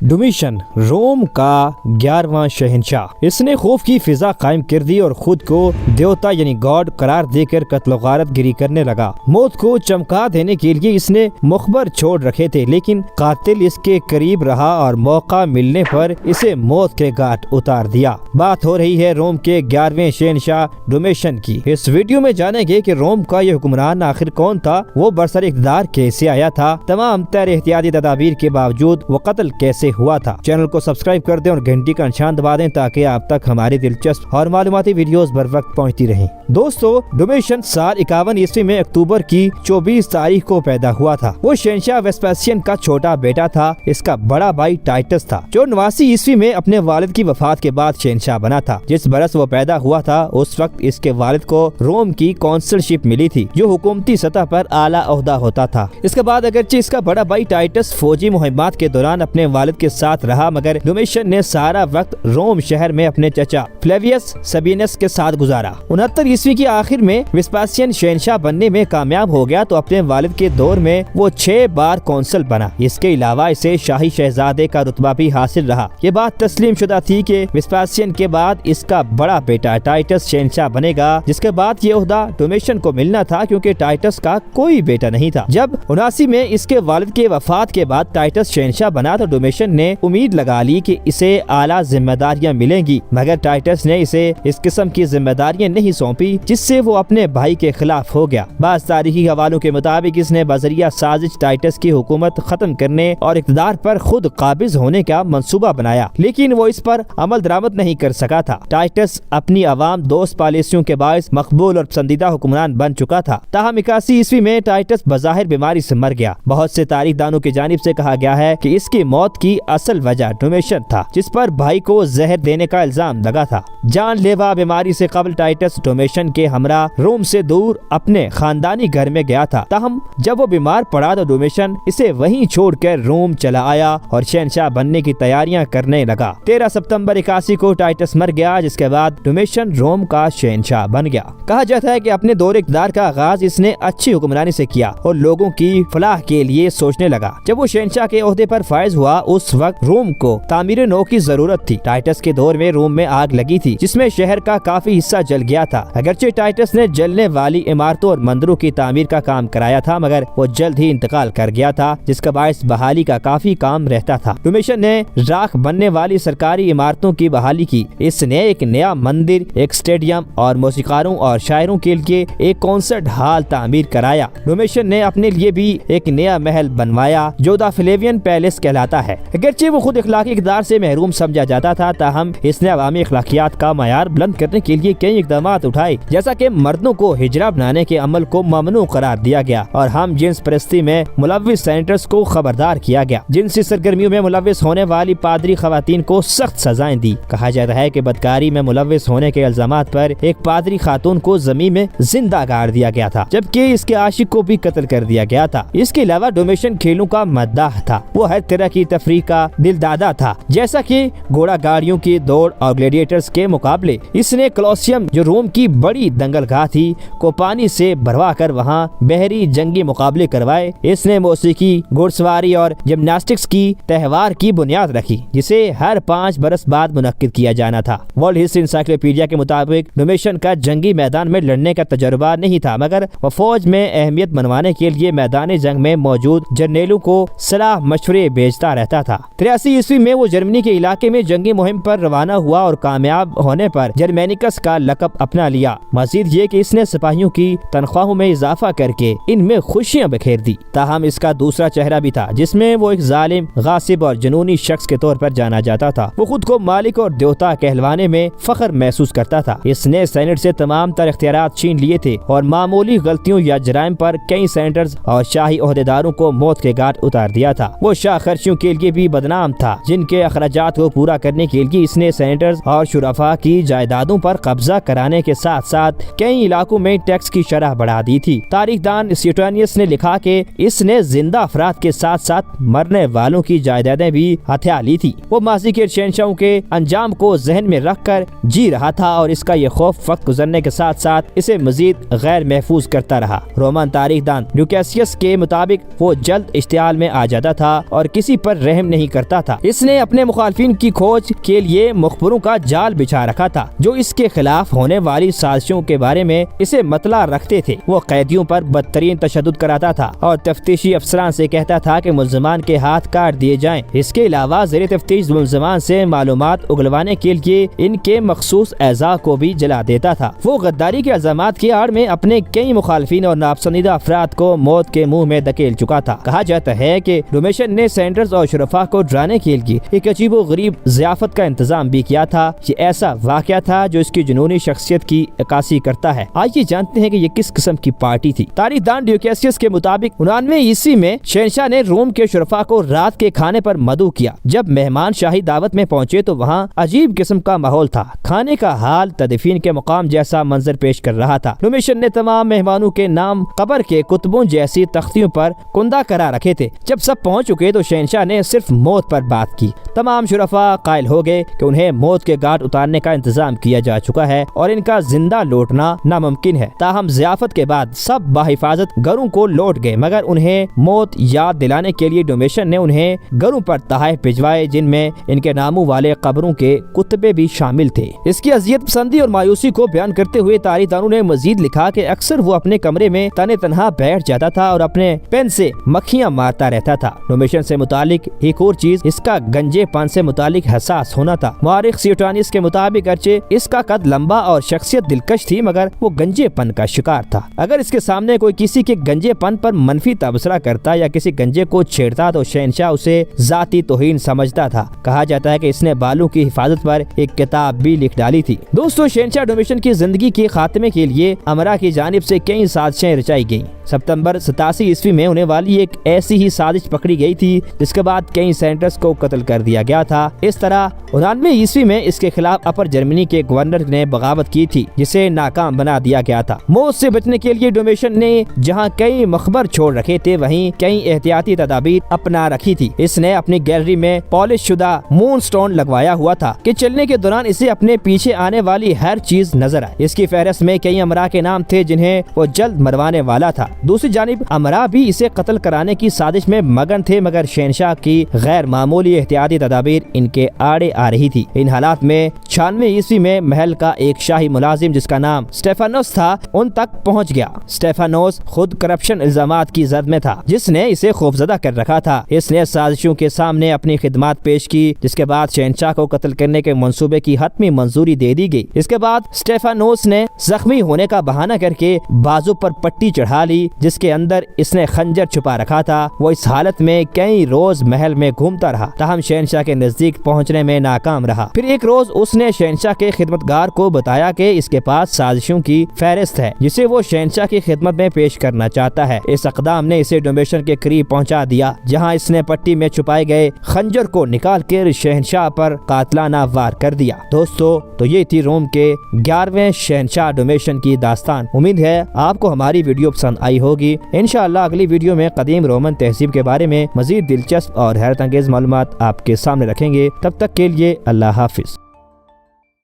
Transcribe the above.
डोमिशन रोम का 11वां शहंशाह, इसने खौफ की फिजा कायम कर दी और खुद को देवता यानी गॉड करार देकर कत्ल गारत गिरी करने लगा। मौत को चमका देने के लिए इसने मुखबर छोड़ रखे थे, लेकिन कातिल इसके करीब रहा और मौका मिलने पर इसे मौत के घाट उतार दिया। बात हो रही है रोम के 11वें शहंशाह डोमिशन की। इस वीडियो में जानेंगे कि रोम का यह हुक्मरान आखिर कौन था, वो बरसर इक़्तिदार कैसे आया था, तमाम तरह एहतियाती तदाबीर के बावजूद वो कत्ल कैसे हुआ था। चैनल को सब्सक्राइब कर दें और घंटी का निशान दबा दें ताकि आप तक हमारी दिलचस्प और मालूमाती वीडियोस बर वक्त पहुँचती रहें। दोस्तों, डोमिशन साल 51 ईस्वी में अक्टूबर की 24 तारीख को पैदा हुआ था। वो शहंशाह वेस्पेसियन का छोटा बेटा था। इसका बड़ा भाई टाइटस था जो 89 ईस्वी में अपने वालिद की वफात के बाद शहंशाह बना था। जिस बरस वो पैदा हुआ था उस वक्त इसके वालिद को रोम की कौंसलशिप मिली थी, जो हुकूमती सतह पर आला ओहदा होता था। इसके बाद अगरचे इसका बड़ा भाई टाइटस फौजी मुहिमात के दौरान अपने वालिद के साथ रहा, मगर डोमिशन ने सारा वक्त रोम शहर में अपने चचा फ्लेवियस सबीनस के साथ गुजारा। 69 ईस्वी की आखिर में वेस्पेसियन शहंशाह बनने में कामयाब हो गया तो अपने वालिद के दौर में वो 6 बार कौंसल बना। इसके अलावा इसे शाही शहजादे का रुतबा भी हासिल रहा। ये बात तस्लीम शुदा थी कि वेस्पेसियन के बाद इसका बड़ा बेटा टाइटस शहंशाह बनेगा, जिसके बाद ये ओहदा डोमिशन को मिलना था क्योंकि टाइटस का कोई बेटा नहीं था। जब 79 में इसके वालिद के वफात के बाद टाइटस शहंशाह बना तो डोमिशन ने उम्मीद लगा ली कि इसे आला जिम्मेदारियां मिलेंगी, मगर टाइटस ने इसे इस किस्म की जिम्मेदारियां नहीं सौंपी, जिससे वो अपने भाई के खिलाफ हो गया। बाज़ तारीखी हवालों के मुताबिक इसने बजरिया साजिश टाइटस की हुकूमत खत्म करने और इक़्तिदार पर खुद काबिज होने का मंसूबा बनाया, लेकिन वो इस पर अमल दरामद नहीं कर सका था। टाइटस अपनी आवाम दोस्त पॉलिसियों के बायस मकबूल और पसंदीदा हुक्मरान बन चुका था। ताहम 81 ईस्वी में टाइटस बज़ाहिर बीमारी से मर गया। बहुत से तारीखदानों की जानिब से कहा गया है कि इसकी मौत की असल वजह डोमिशन था, जिस पर भाई को जहर देने का इल्जाम लगा था। जानलेवा बीमारी से कबल टाइटस डोमिशन के हमरा रोम से दूर अपने खानदानी घर में गया था। ताहम जब वो बीमार पड़ा तो डोमिशन इसे वहीं छोड़कर रोम चला आया और शहंशाह बनने की तैयारियां करने लगा। 13 सितंबर 81 को टाइटस मर गया, जिसके बाद डोमिशन रोम का शहंशाह बन गया। कहा जाता है कि अपने दौर इक़्तिदार का आगाज इसने अच्छी हुक्मरानी से किया और लोगों की फलाह के लिए सोचने लगा। जब वो शहंशाह के ओहदे पर फायज हुआ उस वक्त रोम को तामीर नौ की जरूरत थी। टाइटस के दौर में रोम में आग लगी थी, जिसमें शहर का काफी हिस्सा जल गया था। अगरचे टाइटस ने जलने वाली इमारतों और मंदिरों की तामीर का काम कराया था, मगर वो जल्द ही इंतकाल कर गया था, जिसका बायस बहाली का काफी काम रहता था। डोमिशन ने राख बनने वाली सरकारी इमारतों की बहाली की। इसने एक नया मंदिर, एक स्टेडियम और मौसीकारों और शायरों के लिए एक कॉन्सर्ट हॉल तामीर कराया। डोमिशन ने अपने लिए भी एक नया महल बनवाया जो द फ्लेवियन पैलेस कहलाता है। अगरचे वो खुद इखलाकी इक़्तिदार से महरूम समझा जाता था, ताहम इसने अवामी अखलाकियात का मयार बुलंद करने के लिए कई इक़दाम उठाए, जैसा कि मर्दों को हिजरा बनाने के अमल को ममनू करार दिया गया और हम जिन्स परस्ती में मुलव्विस सेनेटर्स को खबरदार किया गया। जिनसी सरगर्मियों में मुलव्विस होने वाली पादरी खवातीन को सख्त सजाएं दी। कहा जाता है कि बदकारी में मुलव्विस होने के इल्जामात पर एक पादरी खातून को जमीन में जिंदा गाड़ दिया गया था, जबकि इसके आशिक को भी कत्ल कर दिया गया था। इसके अलावा डोमिशन खेलों का मद्दाह था। वो हर तरह की तफरीह का दिलदादा था, जैसा कि घोड़ा गाड़ियों की दौड़ और ग्लैडिएटर्स के मुकाबले। इसने कोलोसियम, जो रोम की बड़ी दंगलगाह थी, को पानी से भरवा कर वहाँ बहरी जंगी मुकाबले करवाए। इसने मौसीकी, घुड़सवारी और जिम्नास्टिक्स की त्योहार की बुनियाद रखी, जिसे हर 5 बरस बाद मुनक्किद किया जाना था। वर्ल्ड हिस्ट्री इंसाइक्लोपीडिया के मुताबिक डोमिशन का जंगी मैदान में लड़ने का तजुर्बा नहीं था, मगर वह फौज में अहमियत बनवाने के लिए मैदान जंग में मौजूद जर्नेलों को सलाह मशवरे भेजता रहता था। 83 ईस्वी में वो जर्मनी के इलाके में जंगी मुहिम पर रवाना हुआ और कामयाब होने पर जर्मेनिकस का लक़ब अपना लिया। मजीद ये कि इसने सिपाहियों की तनख्वाहों में इजाफा करके इनमें खुशियां बखेर दी। ताहम इसका दूसरा चेहरा भी था, जिसमें वो एक जालिम, गासिब और जुनूनी शख्स के तौर पर जाना जाता था। वो खुद को मालिक और देवता कहलवाने में फख्र महसूस करता था। इसने सेनेट से तमाम तर इख्तियारात छीन लिए थे और मामूली गलतियों या जराइम पर कई सेनेटर्स और शाही ओहदेदारों को मौत के घाट उतार दिया था। वो शाह खर्चियों के लिए भी बदनाम था, जिनके अखराजात को पूरा करने के लिए इसने सेनेटर्स और शुरफा की जायदादों पर कब्जा कराने के साथ साथ कई इलाकों में टैक्स की शरह बढ़ा दी थी। तारीखदान स्यूटानियस ने लिखा कि इसने जिंदा अफराद के साथ साथ मरने वालों की जायदादें भी हथिया ली थी। वो माजी के शहंशाहों के अंजाम को जहन में रख कर जी रहा था और इसका ये खौफ वक्त गुजरने के साथ साथ इसे मजीद गैर महफूज करता रहा। रोमन तारीखदान ल्यूकेशियस के मुताबिक वो जल्द इश्तियाल में आ जाता था और किसी पर रहम نہیں کرتا تھا۔ اس نے اپنے مخالفین کی کھوج کے لیے مخبروں کا جال بچھا رکھا تھا جو اس کے خلاف ہونے والی سازشوں کے بارے میں اسے مطلع رکھتے تھے۔ وہ قیدیوں پر بدترین تشدد کراتا تھا اور تفتیشی افسران سے کہتا تھا کہ ملزمان کے ہاتھ کاٹ دیے جائیں۔ اس کے علاوہ زیر تفتیش ملزمان سے معلومات اگلوانے کے لیے ان کے مخصوص اعضاء کو بھی جلا دیتا تھا۔ وہ غداری کے الزامات کی آڑ میں اپنے کئی مخالفین اور ناپسندیدہ افراد کو موت کے منہ میں دھکیل چکا تھا۔ کہا جاتا ہے کہ ڈومیشن نے سینڈرز اور شرفا کو ڈرانے کے لیے ایک عجیب و غریب ضیافت کا انتظام بھی کیا تھا۔ یہ ایسا واقعہ تھا جو اس کی جنونی شخصیت کی عکاسی کرتا ہے۔ آئیے جانتے ہیں کہ یہ کس قسم کی پارٹی تھی۔ تاریخ دان ڈیوکیسیس کے مطابق 99 عیسوی میں شہنشاہ نے روم کے شرفا کو رات کے کھانے پر مدعو کیا۔ جب مہمان شاہی دعوت میں پہنچے تو وہاں عجیب قسم کا ماحول تھا۔ کھانے کا حال تدفین کے مقام جیسا منظر پیش کر رہا تھا۔ ڈومیشن نے تمام مہمانوں کے نام قبر کے کتبوں جیسی تختیوں پر کندہ کرا رکھے تھے۔ جب سب پہنچ چکے تو شہنشاہ نے صرف موت پر بات کی۔ تمام شرفا قائل ہو گئے کہ انہیں موت کے گھاٹ اتارنے کا انتظام کیا جا چکا ہے اور ان کا زندہ لوٹنا ناممکن ہے۔ تاہم ضیافت کے بعد سب بحفاظت گھروں کو لوٹ گئے، مگر انہیں موت یاد دلانے کے لیے ڈومیشن نے انہیں گھروں پر تحائف بھجوائے جن میں ان کے ناموں والے قبروں کے کتبے بھی شامل تھے۔ اس کی اذیت پسندی اور مایوسی کو بیان کرتے ہوئے تاریخ دانوں نے مزید لکھا کہ اکثر وہ اپنے کمرے میں تنے تنہا بیٹھ جاتا تھا اور اپنے پین سے مکھیاں مارتا رہتا تھا۔ ڈومیشن سے متعلق ایک اور چیز اس کا گنجے پن سے متعلق حساس ہونا تھا۔ مورخ سیوٹانیس کے مطابق اگرچہ اس کا قد لمبا اور شخصیت دلکش تھی مگر وہ گنجے پن کا شکار تھا۔ اگر اس کے سامنے کوئی کسی کے گنجے پن پر منفی تبصرہ کرتا یا کسی گنجے کو چھیڑتا تو شہنشاہ اسے ذاتی توہین سمجھتا تھا۔ کہا جاتا ہے کہ اس نے بالوں کی حفاظت پر ایک کتاب بھی لکھ ڈالی تھی۔ دوستو، شہنشاہ ڈومیشن کی زندگی کے خاتمے کے لیے امرا کی جانب سے کئی سازشیں رچائی گئیں۔ ستمبر 87 عیسوی میں ہونے والی ایک ایسی ہی سازش پکڑی گئی تھی جس کے بعد کئی سینیٹرز کو قتل کر دیا گیا تھا۔ اس طرح 99 عیسوی میں اس کے خلاف اپر جرمنی کے گورنر نے بغاوت کی تھی جسے ناکام بنا دیا گیا تھا۔ موت سے بچنے کے لیے ڈومیشن نے جہاں کئی مخبر چھوڑ رکھے تھے وہیں کئی احتیاطی تدابیر اپنا رکھی تھی۔ اس نے اپنی گیلری میں پالش شدہ مون سٹون لگوایا ہوا تھا کہ چلنے کے دوران اسے اپنے پیچھے آنے والی ہر چیز نظر آئے۔ اس کی فہرست میں کئی امرا کے نام تھے جنہیں وہ جلد مروانے والا تھا۔ دوسری جانب امرا بھی اسے قتل کرانے کی سازش میں مگن تھے مگر شہنشاہ کی غیر معمولی احتیاطی تدابیر ان کے آڑے آ رہی تھی۔ ان حالات میں 96 عیسوی میں محل کا ایک شاہی ملازم جس کا نام سٹیفانوس تھا ان تک پہنچ گیا۔ سٹیفانوس خود کرپشن الزامات کی زد میں تھا جس نے اسے خوفزدہ کر رکھا تھا۔ اس نے سازشوں کے سامنے اپنی خدمات پیش کی جس کے بعد شہنشاہ کو قتل کرنے کے منصوبے کی حتمی منظوری دے دی گئی۔ اس کے بعد سٹیفانوس نے زخمی ہونے کا بہانہ کر کے بازو پر پٹی چڑھا لی جس کے اندر اس نے خنجر چھپا رکھا تھا۔ وہ اس حالت میں کئی روز محل میں گھومتا رہا تاہم شہنشاہ کے نزدیک پہنچنے میں ناکام رہا۔ پھر ایک روز اس نے شہنشاہ کے خدمتگار کو بتایا کہ اس کے پاس سازشوں کی فہرست ہے جسے وہ شہنشاہ کی خدمت میں پیش کرنا چاہتا ہے۔ اس اقدام نے اسے ڈومیشن کے قریب پہنچا دیا جہاں اس نے پٹی میں چھپائے گئے خنجر کو نکال کر شہنشاہ پر قاتلانہ وار کر دیا۔ دوستو، تو یہ تھی روم کے 11ویں شہنشاہ ڈومیشن کی داستان۔ امید ہے آپ کو ہماری ویڈیو پسند آئی ہوگی۔ انشاءاللہ اگلی ویڈیو میں قدیم رومن تہذیب کے بارے میں مزید دلچسپ اور حیرت انگیز معلومات آپ کے سامنے رکھیں گے۔ تب تک کے لیے اللہ حافظ۔